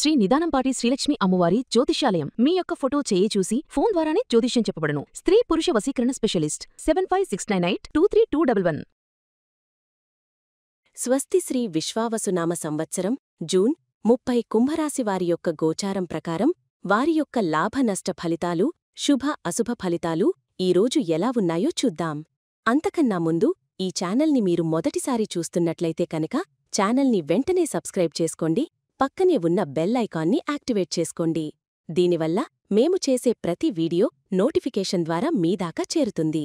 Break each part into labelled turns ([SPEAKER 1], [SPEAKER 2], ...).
[SPEAKER 1] శ్రీ నిదానంపాటి శ్రీలక్ష్మి అమ్మవారి జ్యోతిష్యాలయం. మీ యొక్క ఫోటో చేయి చూసి ఫోన్ ద్వారానే జ్యోతిష్యం చెప్పబడును. స్త్రీ పురుష వశీకరణ స్పెషలిస్ట్ 75698211.
[SPEAKER 2] స్వస్తి శ్రీ విశ్వావసునామ సంవత్సరం జూన్ 30 కుంభరాశివారి యొక్క గోచారం ప్రకారం వారి యొక్క లాభ నష్ట ఫలితాలు, శుభ అశుభ ఫలితాలు ఈరోజు ఎలా ఉన్నాయో చూద్దాం. అంతకన్నా ముందు ఈ ఛానల్ని మీరు మొదటిసారి చూస్తున్నట్లయితే కనుక ఛానల్ని వెంటనే సబ్స్క్రైబ్ చేసుకోండి, పక్కనే ఉన్న బెల్ ఐకాన్ని యాక్టివేట్ చేసుకోండి. దీనివల్ల మేము చేసే ప్రతి వీడియో నోటిఫికేషన్ ద్వారా మీదాకా చేరుతుంది.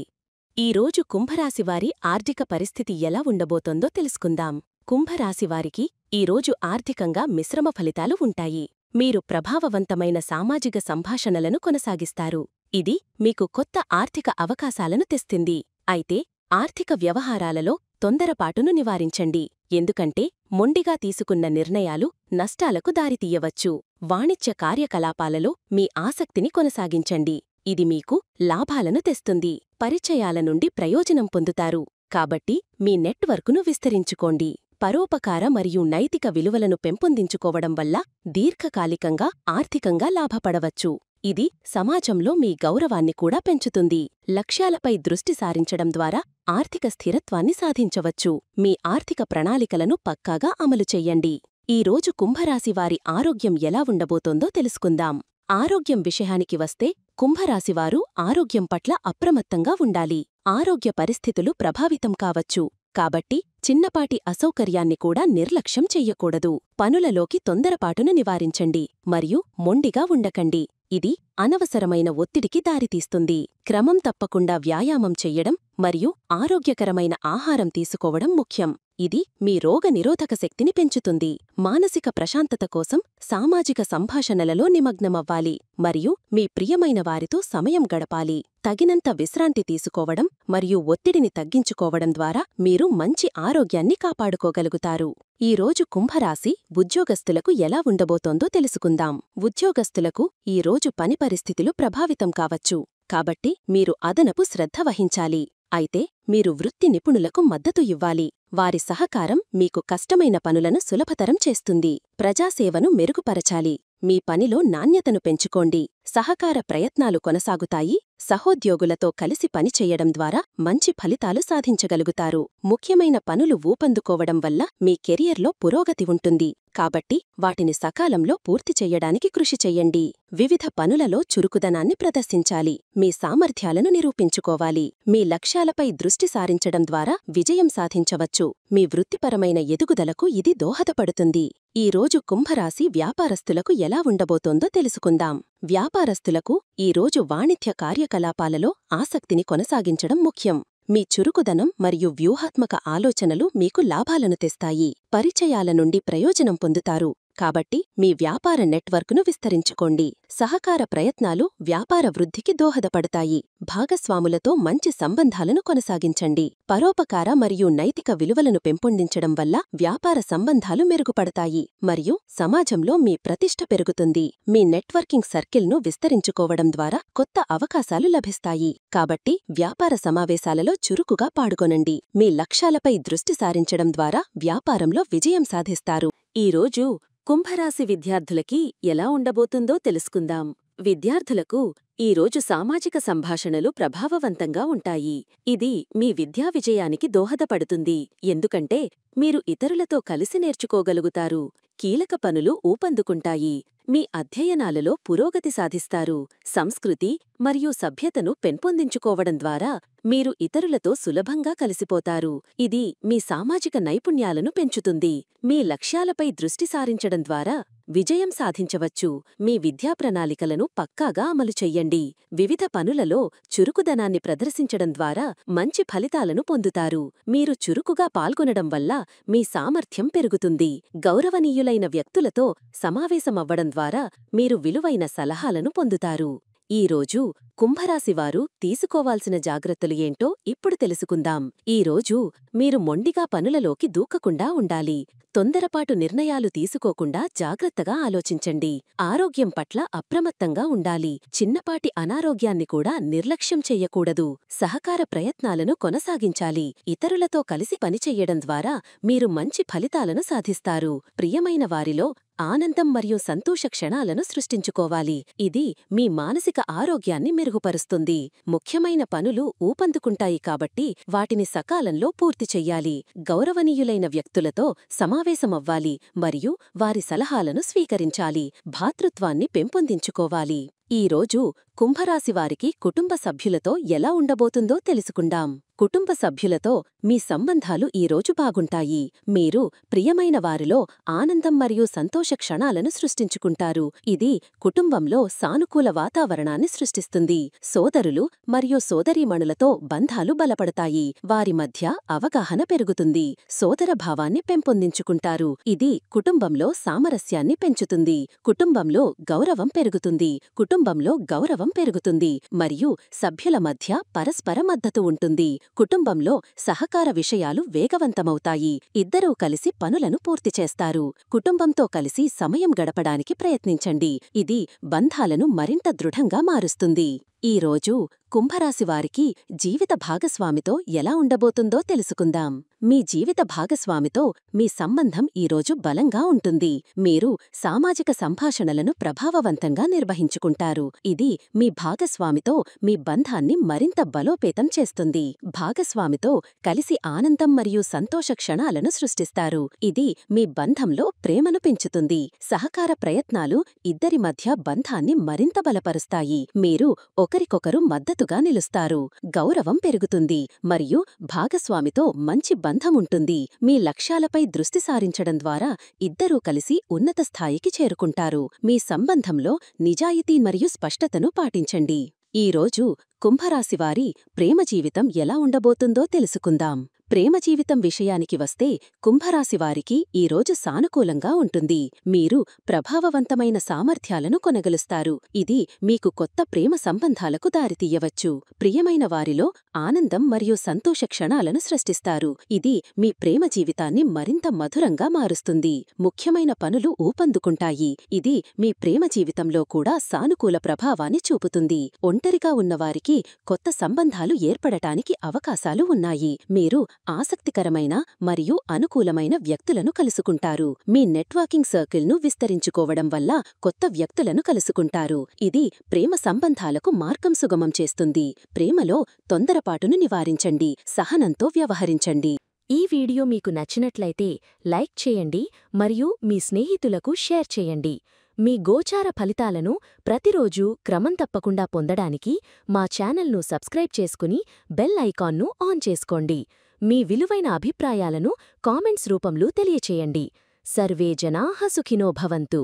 [SPEAKER 2] ఈరోజు కుంభరాశివారి ఆర్థిక పరిస్థితి ఎలా ఉండబోతోందో తెలుసుకుందాం. కుంభరాశివారికి ఈరోజు ఆర్థికంగా మిశ్రమ ఫలితాలు ఉంటాయి. మీరు ప్రభావవంతమైన సామాజిక సంభాషణలను కొనసాగిస్తారు. ఇది మీకు కొత్త ఆర్థిక అవకాశాలను తెస్తుంది. అయితే ఆర్థిక వ్యవహారాలలో తొందరపాటును నివారించండి, ఎందుకంటే మొండిగా తీసుకున్న నిర్ణయాలు నష్టాలకు దారితీయవచ్చు. వాణిజ్య కార్యకలాపాలలో మీ ఆసక్తిని కొనసాగించండి, ఇది మీకు లాభాలను తెస్తుంది. పరిచయాల నుండి ప్రయోజనం పొందుతారు, కాబట్టి మీ నెట్వర్కును విస్తరించుకోండి. పరోపకార మరియు నైతిక విలువలను పెంపొందించుకోవడం వల్ల దీర్ఘకాలికంగా ఆర్థికంగా లాభపడవచ్చు. ఇది సమాజంలో మీ గౌరవాన్ని కూడా పెంచుతుంది. లక్ష్యాలపై దృష్టి సారించడం ద్వారా ఆర్థిక స్థిరత్వాన్ని సాధించవచ్చు. మీ ఆర్థిక ప్రణాళికలను పక్కాగా అమలు చెయ్యండి. ఈరోజు కుంభరాశివారి ఆరోగ్యం ఎలా ఉండబోతోందో తెలుసుకుందాం. ఆరోగ్యం విషయానికి వస్తే కుంభరాశివారు ఆరోగ్యం పట్ల అప్రమత్తంగా ఉండాలి. ఆరోగ్య పరిస్థితులు ప్రభావితం కావచ్చు, కాబట్టి చిన్నపాటి అసౌకర్యాన్ని కూడా నిర్లక్ష్యం చెయ్యకూడదు. పనులలోకి తొందరపాటును నివారించండి మరియు మొండిగా ఉండకండి, ఇది అనవసరమైన ఒత్తిడికి దారితీస్తుంది. క్రమం తప్పకుండా వ్యాయామం చెయ్యడం మరియు ఆరోగ్యకరమైన ఆహారం తీసుకోవడం ముఖ్యం. ఇది మీ రోగనిరోధక శక్తిని పెంచుతుంది. మానసిక ప్రశాంతత కోసం సామాజిక సంభాషణలలో నిమగ్నమవ్వాలి మరియు మీ ప్రియమైన వారితో సమయం గడపాలి. తగినంత విశ్రాంతి తీసుకోవడం మరియు ఒత్తిడిని తగ్గించుకోవడం ద్వారా మీరు మంచి ఆరోగ్యాన్ని కాపాడుకోగలుగుతారు. ఈరోజు కుంభరాశి ఉద్యోగస్తులకు ఎలా ఉండబోతోందో తెలుసుకుందాం. ఉద్యోగస్తులకు ఈరోజు పని పరిస్థితులు ప్రభావితం కావచ్చు, కాబట్టి మీరు అదనపు శ్రద్ధ వహించాలి. అయితే మీరు వృత్తి నిపుణులకు మద్దతు ఇవ్వాలి. వారి సహకారం మీకు కష్టమైన పనులను సులభతరం చేస్తుంది. ప్రజాసేవను మెరుగుపరచాలి. మీ పనిలో నాణ్యతను పెంచుకోండి. సహకార ప్రయత్నాలు కొనసాగుతాయి. సహోద్యోగులతో కలిసి పనిచెయ్యడం ద్వారా మంచి ఫలితాలు సాధించగలుగుతారు. ముఖ్యమైన పనులు ఊపందుకోవడం వల్ల మీ కెరియర్లో పురోగతి ఉంటుంది, కాబట్టి వాటిని సకాలంలో పూర్తి చెయ్యడానికి కృషి చెయ్యండి. వివిధ పనులలో చురుకుదనాన్ని ప్రదర్శించాలి. మీ సామర్థ్యాలను నిరూపించుకోవాలి. మీ లక్ష్యాలపై దృష్టి సారించడం ద్వారా విజయం సాధించవచ్చు. మీ వృత్తిపరమైన ఎదుగుదలకు ఇది దోహదపడుతుంది. ఈరోజు కుంభరాశి వ్యాపారస్తులకు ఎలా ఉండబోతోందో తెలుసుకుందాం. వ్యాపారస్తులకు ఈరోజు వాణిజ్య కార్యకలాపాలలో ఆసక్తిని కొనసాగించడం ముఖ్యం. మీ చురుకుదనం మరియు వ్యూహాత్మక ఆలోచనలు మీకు లాభాలను తెస్తాయి. పరిచయాల నుండి ప్రయోజనం పొందుతారు, కాబట్టి మీ వ్యాపార నెట్వర్క్ను విస్తరించుకోండి. సహకార ప్రయత్నాలు వ్యాపార వృద్ధికి దోహదపడతాయి. భాగస్వాములతో మంచి సంబంధాలను కొనసాగించండి. పరోపకార మరియు నైతిక విలువలను పెంపొందించడం వల్ల వ్యాపార సంబంధాలు మెరుగుపడతాయి మరియు సమాజంలో మీ ప్రతిష్ఠ పెరుగుతుంది. మీ నెట్వర్కింగ్ సర్కిల్ను విస్తరించుకోవడం ద్వారా కొత్త అవకాశాలు లభిస్తాయి, కాబట్టి వ్యాపార సమావేశాలలో చురుకుగా పాల్గొనండి. మీ లక్ష్యాలపై దృష్టి సారించడం ద్వారా వ్యాపారంలో విజయం సాధిస్తారు. ఈరోజు కుంభరాశి విద్యార్థులకి ఎలా ఉండబోతుందో తెలుసుకుందాం. విద్యార్థులకు ఈరోజు సామాజిక సంభాషణలు ప్రభావవంతంగా ఉంటాయి. ఇది మీ విద్యా విజయానికి దోహదపడుతుంది, ఎందుకంటే మీరు ఇతరులతో కలిసి నేర్చుకోగలుగుతారు. కీలక పనులు ఊపందుకుంటాయి. మీ అధ్యయనాలలో పురోగతి సాధిస్తారు. సంస్కృతి మరియు సభ్యతను పెంపొందించుకోవడం ద్వారా మీరు ఇతరులతో సులభంగా కలిసిపోతారు. ఇది మీ సామాజిక నైపుణ్యాలను పెంచుతుంది. మీ లక్ష్యాలపై దృష్టి సారించడం ద్వారా విజయం సాధించవచ్చు. మీ విద్యా ప్రణాళికలను పక్కాగా అమలు చెయ్యండి. వివిధ పనులలో చురుకుదనాన్ని ప్రదర్శించడం ద్వారా మంచి ఫలితాలను పొందుతారు. మీరు చురుకుగా పాల్గొనడం వల్ల మీ సామర్థ్యం పెరుగుతుంది. గౌరవనీయులైన వ్యక్తులతో సమావేశమవ్వడం ద్వారా మీరు విలువైన సలహాలను పొందుతారు. ఈరోజు కుంభరాశివారు తీసుకోవాల్సిన జాగ్రత్తలు ఏంటో ఇప్పుడు తెలుసుకుందాం. ఈరోజు మీరు మొండిగా పనులలోకి దూకకుండా ఉండాలి. తొందరపాటు నిర్ణయాలు తీసుకోకుండా జాగ్రత్తగా ఆలోచించండి. ఆరోగ్యం పట్ల అప్రమత్తంగా ఉండాలి. చిన్నపాటి అనారోగ్యాన్ని కూడా నిర్లక్ష్యం చెయ్యకూడదు. సహకార ప్రయత్నాలను కొనసాగించాలి. ఇతరులతో కలిసి పనిచెయ్యడం ద్వారా మీరు మంచి ఫలితాలను సాధిస్తారు. ప్రియమైన వారిలో ఆనందం మరియు సంతోష క్షణాలను సృష్టించుకోవాలి. ఇది మీ మానసిక ఆరోగ్యాన్ని మెరుగుపరుస్తుంది. ముఖ్యమైన పనులు ఊపందుకుంటాయి కాబట్టి వాటిని సకాలంలో పూర్తి చెయ్యాలి. గౌరవనీయులైన వ్యక్తులతో సమావేశమవ్వాలి మరియు వారి సలహాలను స్వీకరించాలి. భాతృత్వాన్ని పెంపొందించుకోవాలి. ఈరోజు కుంభరాశివారికి కుటుంబ సభ్యులతో ఎలా ఉండబోతుందో తెలుసుకుందాం. కుటుంబ సభ్యులతో మీ సంబంధాలు ఈరోజు బాగుంటాయి. మీరు ప్రియమైన వారిలో ఆనందం మరియు సంతోష క్షణాలను సృష్టించుకుంటారు. ఇది కుటుంబంలో సానుకూల వాతావరణాన్ని సృష్టిస్తుంది. సోదరులు మరియు సోదరీమణులతో బంధాలు బలపడతాయి. వారి మధ్య అవగాహన పెరుగుతుంది. సోదరభావాన్ని పెంపొందించుకుంటారు. ఇది కుటుంబంలో సామరస్యాన్ని పెంచుతుంది. కుటుంబంలో గౌరవం పెరుగుతుంది. కుటుంబంలో గౌరవం పెరుగుతుంది మరియు సభ్యుల మధ్య పరస్పర మద్దతు ఉంటుంది. కుటుంబంలో సహకార విషయాలు వేగవంతమవుతాయి. ఇద్దరూ కలిసి పనులను పూర్తి చేస్తారు. కుటుంబంతో కలిసి సమయం గడపడానికి ప్రయత్నించండి. ఇది బంధాలను మరింత దృఢంగా మారుస్తుంది. ఈరోజు కుంభరాశివారికి జీవిత భాగస్వామితో ఎలా ఉండబోతుందో తెలుసుకుందాం. మీ జీవిత భాగస్వామితో మీ సంబంధం ఈరోజు బలంగా ఉంటుంది. మీరు సామాజిక సంభాషణలను ప్రభావవంతంగా నిర్వహించుకుంటారు. ఇది మీ భాగస్వామితో మీ బంధాన్ని మరింత బలోపేతం చేస్తుంది. భాగస్వామితో కలిసి ఆనందం మరియు సంతోష క్షణాలను సృష్టిస్తారు. ఇది మీ బంధంలో ప్రేమను పెంచుతుంది. సహకార ప్రయత్నాలు ఇద్దరి మధ్య బంధాన్ని మరింత బలపరుస్తాయి. మీరు ఒకరికొకరు మద్దతుగా నిలుస్తారు. గౌరవం పెరుగుతుంది మరియు భాగస్వామితో మంచి బంధముంటుంది. మీ లక్ష్యాలపై దృష్టి సారించడం ద్వారా ఇద్దరూ కలిసి ఉన్నత స్థాయికి చేరుకుంటారు. మీ సంబంధంలో నిజాయితీ మరియు స్పష్టతను పాటించండి. ఈరోజు కుంభరాశివారి ప్రేమ జీవితం ఎలా ఉండబోతుందో తెలుసుకుందాం. ప్రేమ జీవితం విషయానికి వస్తే కుంభరాశివారికి ఈరోజు సానుకూలంగా ఉంటుంది. మీరు ప్రభావవంతమైన సామర్థ్యాలను కొనగలుస్తారు. ఇది మీకు కొత్త ప్రేమ సంబంధాలకు దారితీయవచ్చు. ప్రియమైన వారిలో ఆనందం మరియు సంతోష క్షణాలను సృష్టిస్తారు. ఇది మీ ప్రేమ జీవితాన్ని మరింత మధురంగా మారుస్తుంది. ముఖ్యమైన పనులు ఊపందుకుంటాయి. ఇది మీ ప్రేమ జీవితంలో కూడా సానుకూల ప్రభావాన్ని చూపుతుంది. ఒంటరిగా ఉన్నవారికి కొత్త సంబంధాలు ఏర్పడటానికి అవకాశాలు ఉన్నాయి. మీరు ఆసక్తికరమైన మరియు అనుకూలమైన వ్యక్తులను కలుసుకుంటారు. మీ నెట్వర్కింగ్ సర్కిల్ను విస్తరించుకోవడం వల్ల కొత్త వ్యక్తులను కలుసుకుంటారు. ఇది ప్రేమ సంబంధాలకు మార్గం సుగమం చేస్తుంది. ప్రేమలో తొందరపాటును నివారించండి. సహనంతో వ్యవహరించండి.
[SPEAKER 1] ఈ వీడియో మీకు నచ్చినట్లయితే లైక్ చేయండి మరియు మీ స్నేహితులకు షేర్ చేయండి. మీ గోచార ఫలితాలను ప్రతిరోజూ క్రమం తప్పకుండా పొందడానికి మా ఛానల్ను సబ్స్క్రైబ్ చేసుకుని బెల్ ఐకాన్ను ఆన్ చేసుకోండి. మీ విలువైన అభిప్రాయాలను కామెంట్స్ రూపంలో తెలియచేయండి. సర్వే జనాః సుఖినో భవంతు.